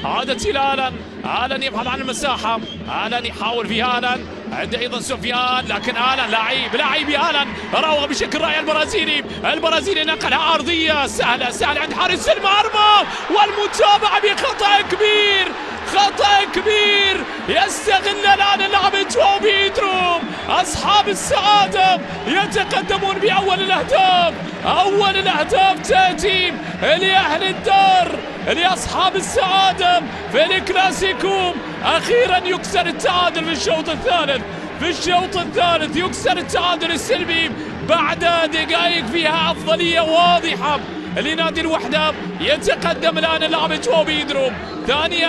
عادت إلى آلان يبحث عن المساحة. آلان يحاول فيها آلان، عنده أيضا سفيان، لكن آلان لاعب آلان راوغ بشكل رائع. البرازيلي نقلها عرضية سهلة عند حارس المرمى، والمتابعة بخطأ كبير. خطأ كبير يستغل الآن اللاعب جواو بيدرو. أصحاب السعادة يتقدمون بأول الأهداف. أول الأهداف تأتي لأهل الدار، لأصحاب السعادة في الكلاسيكو. أخيرا يكسر التعادل في الشوط الثالث يكسر التعادل السلبي بعد دقائق فيها أفضلية واضحة لنادي الوحدة. يتقدم الآن اللاعب جواو بيدرو. ثاني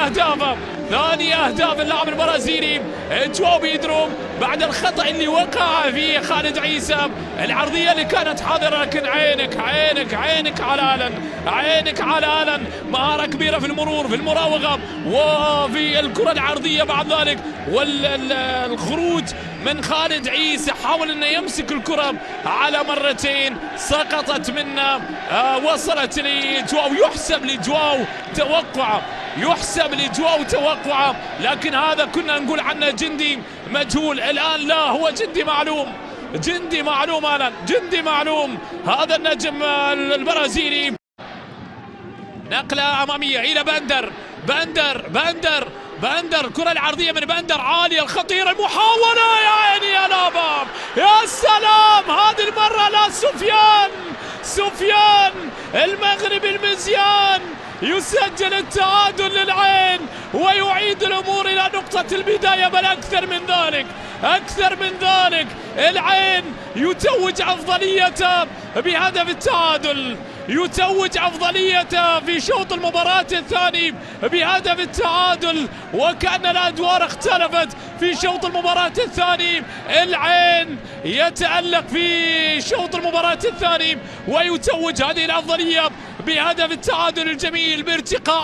أهداف اللاعب البرازيلي جواو بيدرو بعد الخطأ اللي وقع فيه خالد عيسى. العرضية اللي كانت حاضرة، لكن عينك على آلان. مهارة كبيرة في المرور، في المراوغة، وفي الكرة العرضية بعد ذلك، والخروج من خالد عيسى. حاول انه يمسك الكرة على مرتين، سقطت منه، وصلت لجواو. يحسب لجواو توقعه، لكن هذا كنا نقول عنه جندي مجهول. الآن لا، هو جندي معلوم آلان، جندي معلوم. هذا النجم البرازيلي. نقلة أمامية إلى بندر. الكرة العرضية من بندر عالية، الخطيرة، المحاولة، يا عيني يا لابا، يا سلام. هذه المرة لا، سفيان المغربي المزيان يسجل التعادل للعين ويعيد الأمور إلى نقطة البداية، بل أكثر من ذلك. العين يتوج أفضليته بهدف التعادل، يتوج أفضليته في شوط المباراة الثاني بهدف التعادل، وكأن الأدوار اختلفت في شوط المباراة الثاني. العين يتألق في شوط المباراة الثاني ويتوج هذه الأفضلية بهدف التعادل الجميل بارتقاء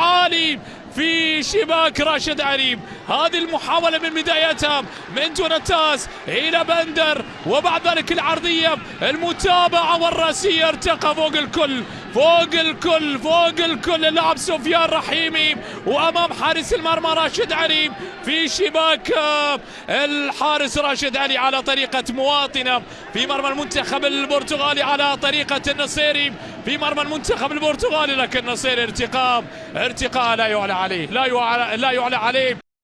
عالي في شباك راشد علي. هذه المحاولة من بدايتها من جوناتاس إلى بندر، وبعد ذلك العرضية، المتابعة والراسية، ارتقى فوق الكل اللاعب سفيان رحيمي، وأمام حارس المرمى راشد علي في شباك الحارس راشد علي على طريقة مواطنة في مرمى المنتخب البرتغالي، على طريقة النصيري في مرمى المنتخب البرتغالي. لكن النصيري ارتقاء لا يعلى عليه.